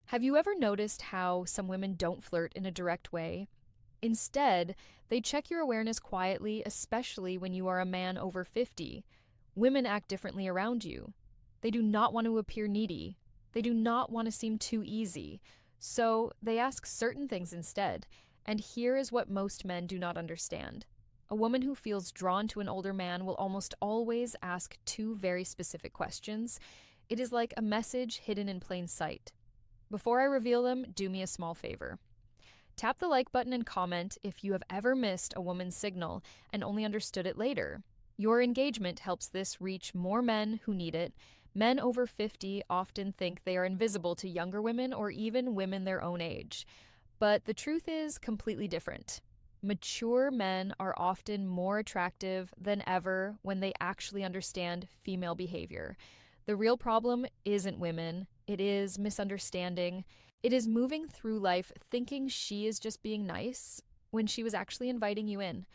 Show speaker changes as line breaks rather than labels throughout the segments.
Have you ever noticed how some women don't flirt in a direct way? Instead, they check your awareness quietly, especially when you are a man over 50. Women act differently around you. They do not want to appear needy. They do not want to seem too easy. So they ask certain things instead. And here is what most men do not understand. A woman who feels drawn to an older man will almost always ask two very specific questions. It is like a message hidden in plain sight. Before I reveal them, do me a small favor. Tap the like button and comment if you have ever missed a woman's signal and only understood it later. Your engagement helps this reach more men who need it. Men over 50 often think they are invisible to younger women or even women their own age. But the truth is completely different. Mature men are often more attractive than ever when they actually understand female behavior. The real problem isn't women, it is misunderstanding. It is moving through life thinking she is just being nice when she was actually inviting you in.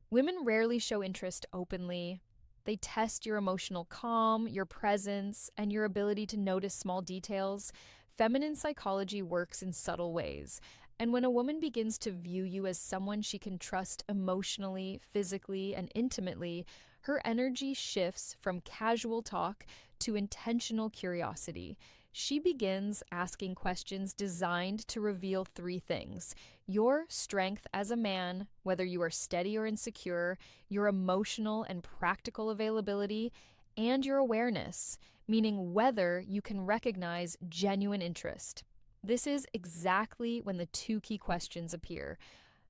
Women rarely show interest openly. They test your emotional calm, your presence, and your ability to notice small details. Feminine psychology works in subtle ways. And when a woman begins to view you as someone she can trust emotionally, physically, and intimately, her energy shifts from casual talk to intentional curiosity. She begins asking questions designed to reveal three things: your strength as a man, whether you are steady or insecure, your emotional and practical availability, and your awareness, meaning whether you can recognize genuine interest. This is exactly when the two key questions appear.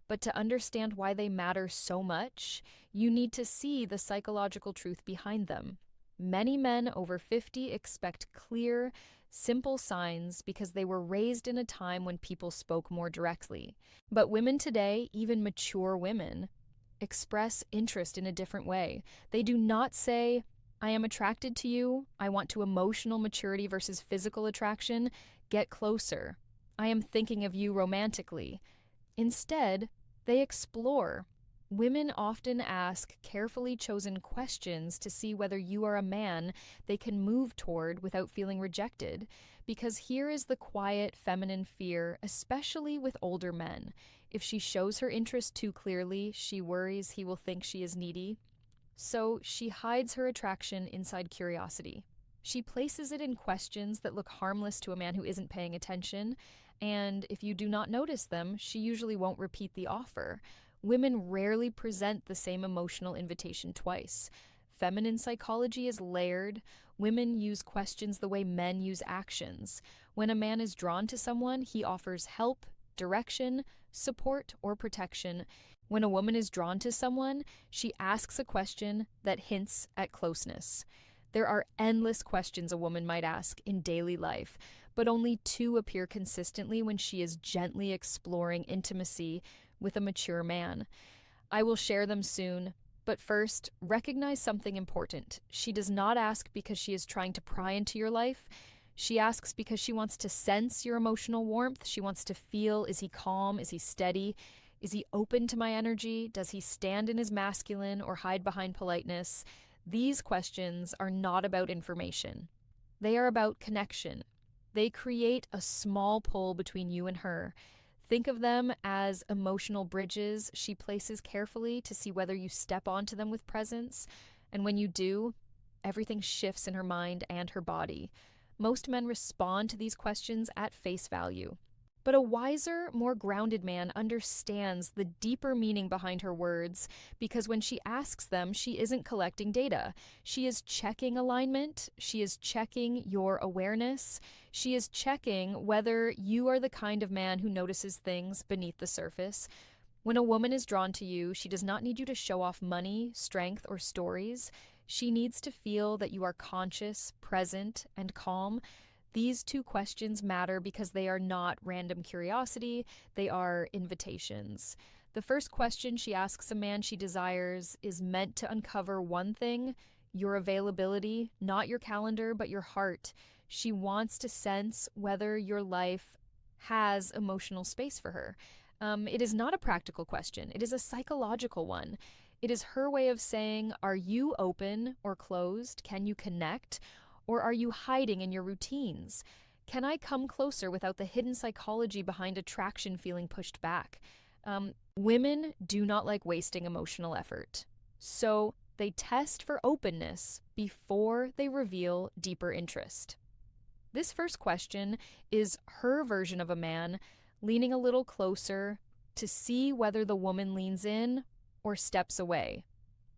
But to understand why they matter so much, you need to see the psychological truth behind them. Many men over 50 expect clear, simple signs because they were raised in a time when people spoke more directly. But women today, even mature women, express interest in a different way. They do not say, I am attracted to you. I want to emotional maturity versus physical attraction. Get closer. I am thinking of you romantically. Instead, they explore. Women often ask carefully chosen questions to see whether you are a man they can move toward without feeling rejected. Because here is the quiet feminine fear, especially with older men. If she shows her interest too clearly, she worries he will think she is needy. So she hides her attraction inside curiosity. She places it in questions that look harmless to a man who isn't paying attention, and if you do not notice them, she usually won't repeat the offer. Women rarely present the same emotional invitation twice. Feminine psychology is layered. Women use questions the way men use actions. When a man is drawn to someone, he offers help, direction, support, or protection. When a woman is drawn to someone, she asks a question that hints at closeness. There are endless questions a woman might ask in daily life, but only two appear consistently when she is gently exploring intimacy with a mature man. I will share them soon, but first, recognize something important. She does not ask because she is trying to pry into your life. She asks because she wants to sense your emotional warmth. She wants to feel, is he calm? Is he steady? Is he open to my energy? Does he stand in his masculine or hide behind politeness? These questions are not about information. They are about connection. They create a small pull between you and her. Think of them as emotional bridges she places carefully to see whether you step onto them with presence. And when you do, everything shifts in her mind and her body. Most men respond to these questions at face value. But a wiser, more grounded man understands the deeper meaning behind her words because when she asks them, she isn't collecting data. She is checking alignment. She is checking your awareness. She is checking whether you are the kind of man who notices things beneath the surface. When a woman is drawn to you, she does not need you to show off money, strength, or stories. She needs to feel that you are conscious, present, and calm. These two questions matter because they are not random curiosity, they are invitations. The first question she asks a man she desires is meant to uncover one thing: your availability, not your calendar, but your heart. She wants to sense whether your life has emotional space for her. It is not a practical question, it is a psychological one. It is her way of saying, are you open or closed? Can you connect? Or are you hiding in your routines? Can I come closer without the hidden psychology behind attraction feeling pushed back? Women do not like wasting emotional effort. So they test for openness before they reveal deeper interest. This first question is her version of a man leaning a little closer to see whether the woman leans in or steps away.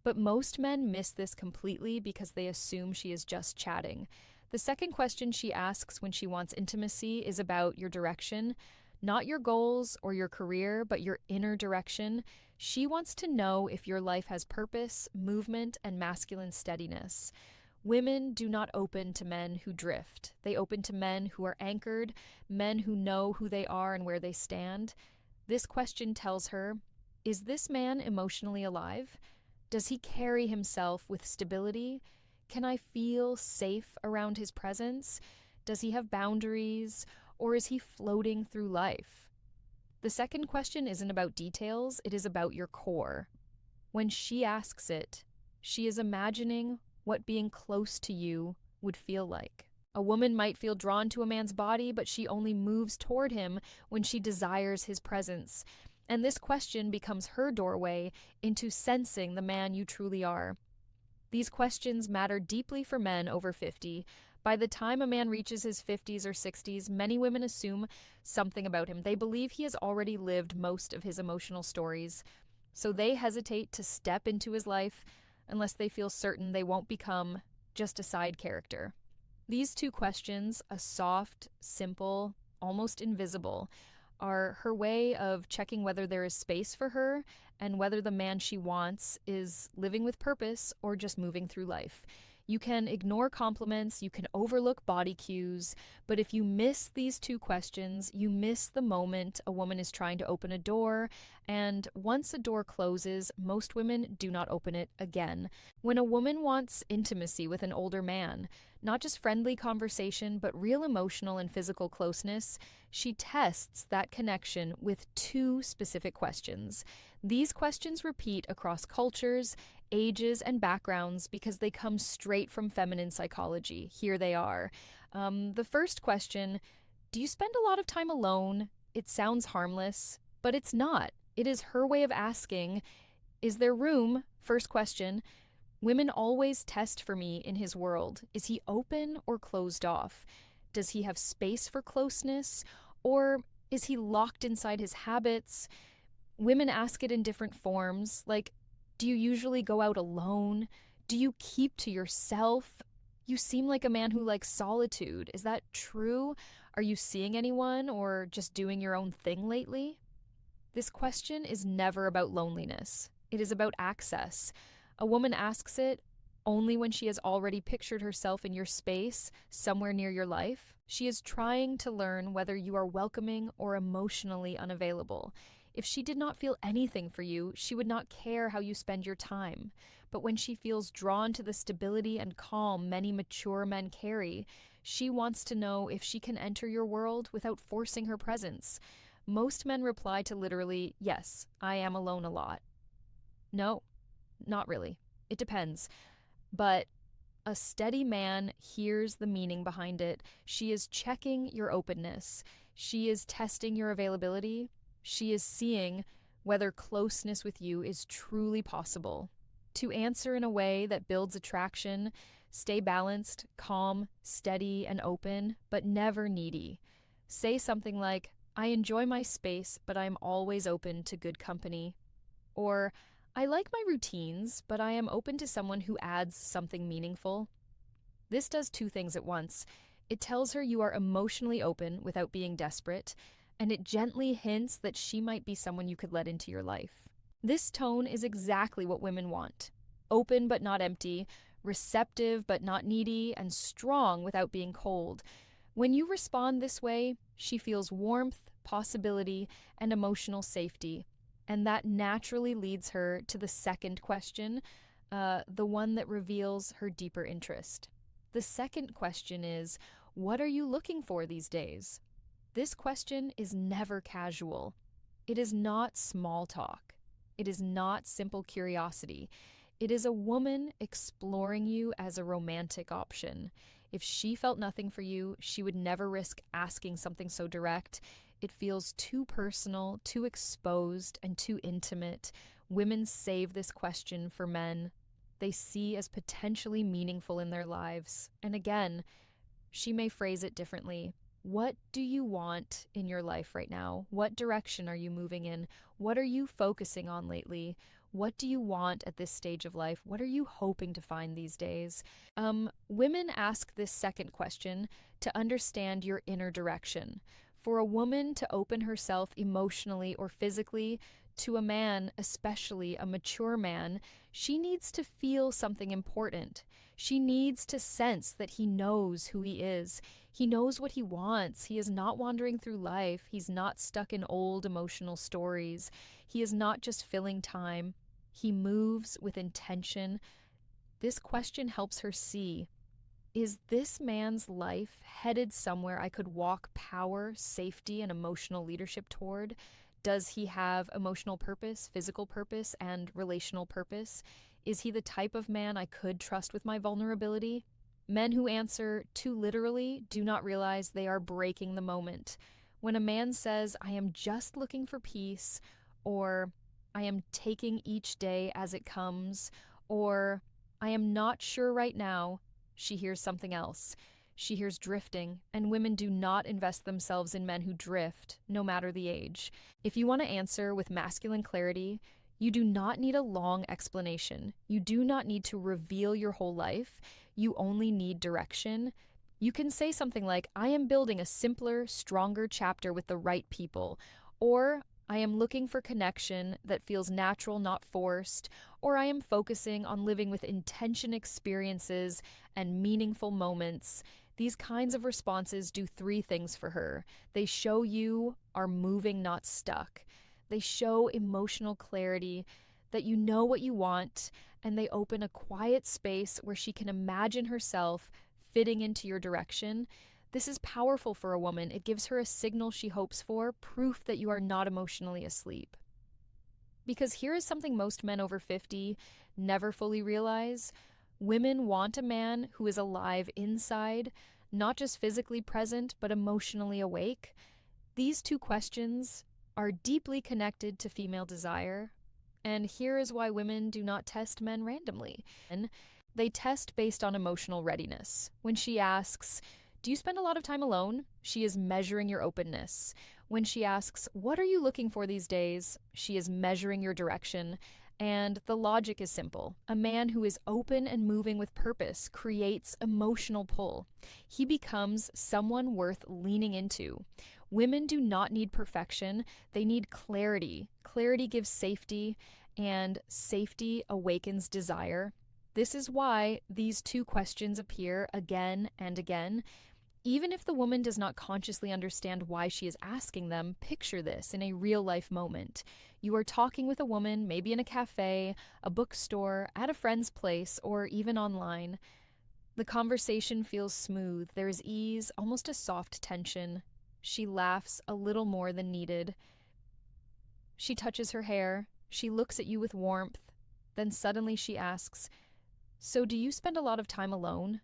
But most men miss this completely because they assume she is just chatting. The second question she asks when she wants intimacy is about your direction, not your goals or your career, but your inner direction. She wants to know if your life has purpose, movement, and masculine steadiness. Women do not open to men who drift. They open to men who are anchored, men who know who they are and where they stand. This question tells her, is this man emotionally alive? Does he carry himself with stability? Can I feel safe around his presence? Does he have boundaries, or is he floating through life? The second question isn't about details, it is about your core. When she asks it, she is imagining what being close to you would feel like. A woman might feel drawn to a man's body, but she only moves toward him when she desires his presence. And this question becomes her doorway into sensing the man you truly are. These questions matter deeply for men over 50. By the time a man reaches his 50s or 60s, many women assume something about him. They believe he has already lived most of his emotional stories, so they hesitate to step into his life unless they feel certain they won't become just a side character. These two questions, a soft, simple, almost invisible, are her way of checking whether there is space for her and whether the man she wants is living with purpose or just moving through life. You can ignore compliments, you can overlook body cues, but if you miss these two questions, you miss the moment a woman is trying to open a door, and once a door closes, most women do not open it again. When a woman wants intimacy with an older man, not just friendly conversation, but real emotional and physical closeness, she tests that connection with two specific questions. These questions repeat across cultures, ages, and backgrounds because they come straight from feminine psychology. Here they are. The first question, do you spend a lot of time alone? It sounds harmless, but it's not. It is her way of asking, is there room? First question. Women always test for me in his world. Is he open or closed off? Does he have space for closeness? Or is he locked inside his habits? Women ask it in different forms, like, do you usually go out alone? Do you keep to yourself? You seem like a man who likes solitude. Is that true? Are you seeing anyone or just doing your own thing lately? This question is never about loneliness. It is about access. A woman asks it only when she has already pictured herself in your space, somewhere near your life. She is trying to learn whether you are welcoming or emotionally unavailable. If she did not feel anything for you, she would not care how you spend your time. But when she feels drawn to the stability and calm many mature men carry, she wants to know if she can enter your world without forcing her presence. Most men reply to literally, yes, I am alone a lot. No, not really. It depends. But a steady man hears the meaning behind it. She is checking your openness. She is testing your availability. She is seeing whether closeness with you is truly possible. To answer in a way that builds attraction, stay balanced, calm, steady, and open, but never needy. Say something like, I enjoy my space, but I am always open to good company. Or, I like my routines, but I am open to someone who adds something meaningful. This does two things at once. It tells her you are emotionally open without being desperate, and it gently hints that she might be someone you could let into your life. This tone is exactly what women want. Open but not empty, receptive but not needy, and strong without being cold. When you respond this way, she feels warmth, possibility, and emotional safety. And that naturally leads her to the second question, the one that reveals her deeper interest. The second question is, what are you looking for these days? This question is never casual. It is not small talk. It is not simple curiosity. It is a woman exploring you as a romantic option. If she felt nothing for you, she would never risk asking something so direct. It feels too personal, too exposed, and too intimate. Women save this question for men they see as potentially meaningful in their lives. And again, she may phrase it differently. What do you want in your life right now? What direction are you moving in? What are you focusing on lately? What do you want at this stage of life? What are you hoping to find these days? Women ask this second question to understand your inner direction. For a woman to open herself emotionally or physically to a man, especially a mature man, she needs to feel something important. She needs to sense that he knows who he is. He knows what he wants. He is not wandering through life. He's not stuck in old emotional stories. He is not just filling time. He moves with intention. This question helps her see, is this man's life headed somewhere I could walk power, safety, and emotional leadership toward? Does he have emotional purpose, physical purpose, and relational purpose? Is he the type of man I could trust with my vulnerability? Men who answer too literally do not realize they are breaking the moment. When a man says, I am just looking for peace, or I am taking each day as it comes, or I am not sure right now, she hears something else. She hears drifting, and women do not invest themselves in men who drift, no matter the age. If you want to answer with masculine clarity, you do not need a long explanation. You do not need to reveal your whole life. You only need direction. You can say something like, I am building a simpler, stronger chapter with the right people, or I am looking for connection that feels natural, not forced, or I am focusing on living with intention experiences and meaningful moments. These kinds of responses do three things for her. They show you are moving, not stuck. They show emotional clarity, that you know what you want, and they open a quiet space where she can imagine herself fitting into your direction. This is powerful for a woman. It gives her a signal she hopes for, proof that you are not emotionally asleep. Because here is something most men over 50 never fully realize. Women want a man who is alive inside, not just physically present, but emotionally awake. These two questions are deeply connected to female desire. And here is why women do not test men randomly. They test based on emotional readiness. When she asks, do you spend a lot of time alone? She is measuring your openness. When she asks, what are you looking for these days? She is measuring your direction. And the logic is simple. A man who is open and moving with purpose creates emotional pull. He becomes someone worth leaning into. Women do not need perfection. They need clarity. Clarity gives safety, and safety awakens desire. This is why these two questions appear again and again. Even if the woman does not consciously understand why she is asking them, picture this in a real-life moment. You are talking with a woman, maybe in a cafe, a bookstore, at a friend's place, or even online. The conversation feels smooth. There is ease, almost a soft tension. She laughs a little more than needed. She touches her hair. She looks at you with warmth. Then suddenly she asks, so do you spend a lot of time alone?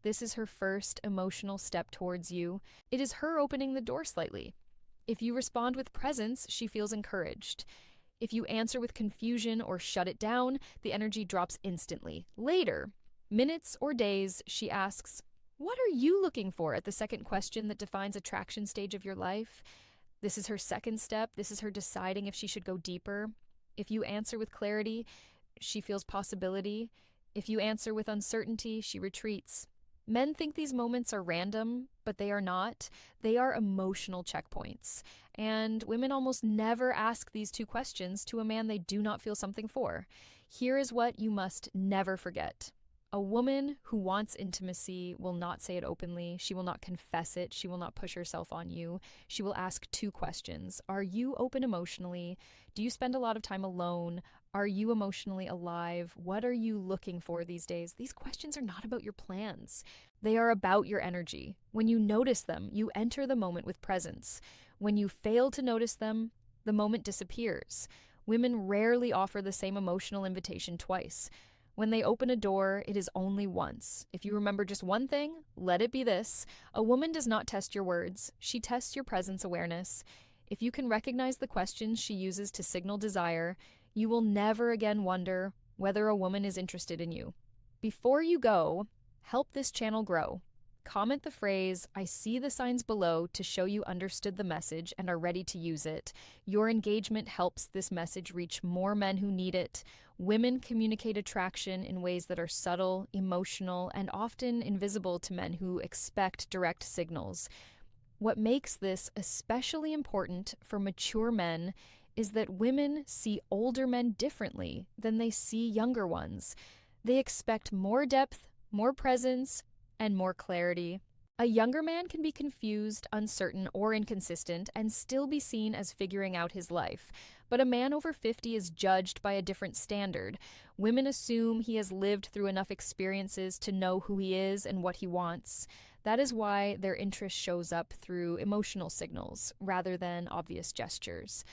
This is her first emotional step towards you. It is her opening the door slightly. If you respond with presence, she feels encouraged. If you answer with confusion or shut it down, the energy drops instantly. Later, minutes or days, she asks, what are you looking for at the second question that defines attraction stage of your life? This is her second step. This is her deciding if she should go deeper. If you answer with clarity, she feels possibility. If you answer with uncertainty, she retreats. Men think these moments are random, but they are not. They are emotional checkpoints. And women almost never ask these two questions to a man they do not feel something for. Here is what you must never forget. A woman who wants intimacy will not say it openly. She will not confess it. She will not push herself on you. She will ask two questions. Are you open emotionally? Do you spend a lot of time alone? Are you emotionally alive? What are you looking for these days? These questions are not about your plans. They are about your energy. When you notice them, you enter the moment with presence. When you fail to notice them, the moment disappears. Women rarely offer the same emotional invitation twice. When they open a door, it is only once. If you remember just one thing, let it be this. A woman does not test your words, she tests your presence awareness. If you can recognize the questions she uses to signal desire, you will never again wonder whether a woman is interested in you. Before you go, help this channel grow. Comment the phrase, "I see the signs below," to show you understood the message and are ready to use it. Your engagement helps this message reach more men who need it. Women communicate attraction in ways that are subtle, emotional, and often invisible to men who expect direct signals. What makes this especially important for mature men is that women see older men differently than they see younger ones. They expect more depth, more presence, and more clarity. A younger man can be confused, uncertain, or inconsistent and still be seen as figuring out his life. But a man over 50 is judged by a different standard. Women assume he has lived through enough experiences to know who he is and what he wants. That is why their interest shows up through emotional signals rather than obvious gestures.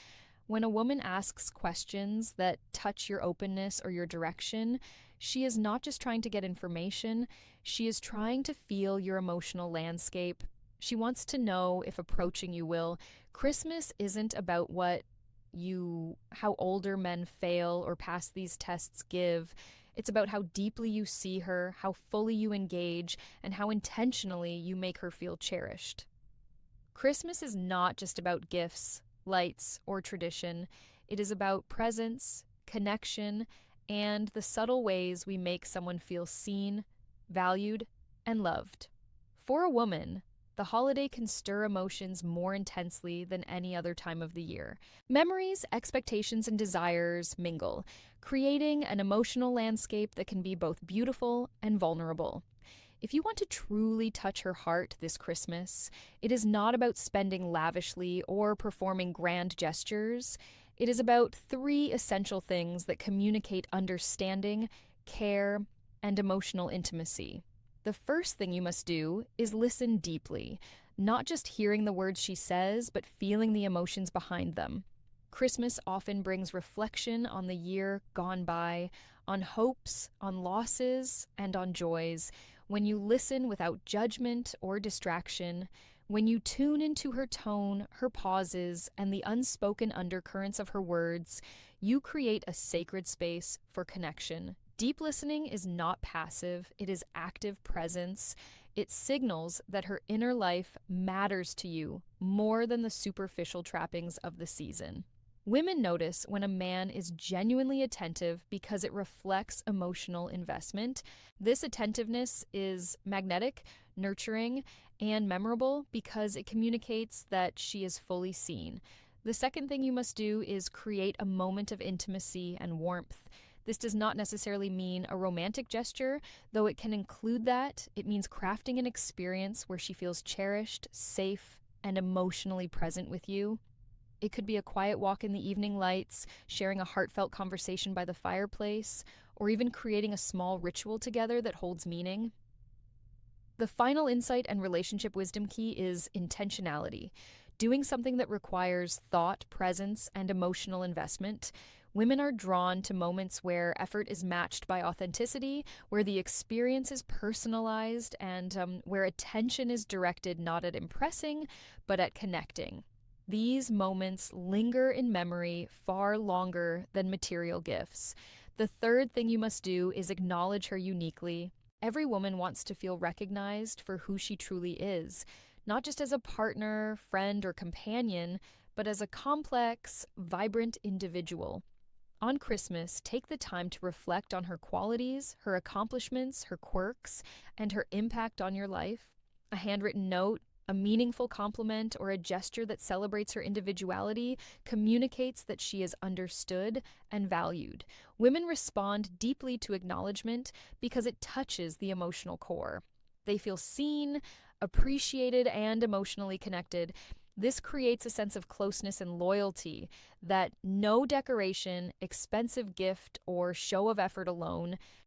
When a woman asks questions that touch your openness or your direction, she is not just trying to get information, she is trying to feel your emotional landscape. She wants to know if approaching you will. Christmas isn't about how older men fail or pass these tests give. It's about how deeply you see her, how fully you engage, and how intentionally you make her feel cherished. Christmas is not just about gifts, lights, or tradition. It is about presence, connection, and the subtle ways we make someone feel seen, valued, and loved. For a woman, the holiday can stir emotions more intensely than any other time of the year. Memories, expectations, and desires mingle, creating an emotional landscape that can be both beautiful and vulnerable. If you want to truly touch her heart this Christmas, it is not about spending lavishly or performing grand gestures. It is about 3 essential things that communicate understanding, care, and emotional intimacy. The first thing you must do is listen deeply, not just hearing the words she says, but feeling the emotions behind them. Christmas often brings reflection on the year gone by, on hopes, on losses, and on joys. When you listen without judgment or distraction, when you tune into her tone, her pauses, and the unspoken undercurrents of her words, you create a sacred space for connection. Deep listening is not passive, it is active presence. It signals that her inner life matters to you more than the superficial trappings of the season. Women notice when a man is genuinely attentive because it reflects emotional investment. This attentiveness is magnetic, nurturing, and memorable because it communicates that she is fully seen. The second thing you must do is create a moment of intimacy and warmth. This does not necessarily mean a romantic gesture, though it can include that. It means crafting an experience where she feels cherished, safe, and emotionally present with you. It could be a quiet walk in the evening lights, sharing a heartfelt conversation by the fireplace, or even creating a small ritual together that holds meaning. The final insight and relationship wisdom key is intentionality, doing something that requires thought, presence, and emotional investment. Women are drawn to moments where effort is matched by authenticity, where the experience is personalized, and where attention is directed not at impressing, but at connecting. These moments linger in memory far longer than material gifts. The third thing you must do is acknowledge her uniquely. Every woman wants to feel recognized for who she truly is, not just as a partner, friend, or companion, but as a complex, vibrant individual. On Christmas, take the time to reflect on her qualities, her accomplishments, her quirks, and her impact on your life. A handwritten note, a meaningful compliment, or a gesture that celebrates her individuality communicates that she is understood and valued. Women respond deeply to acknowledgement because it touches the emotional core. They feel seen, appreciated, and emotionally connected. This creates a sense of closeness and loyalty that no decoration, expensive gift, or show of effort alone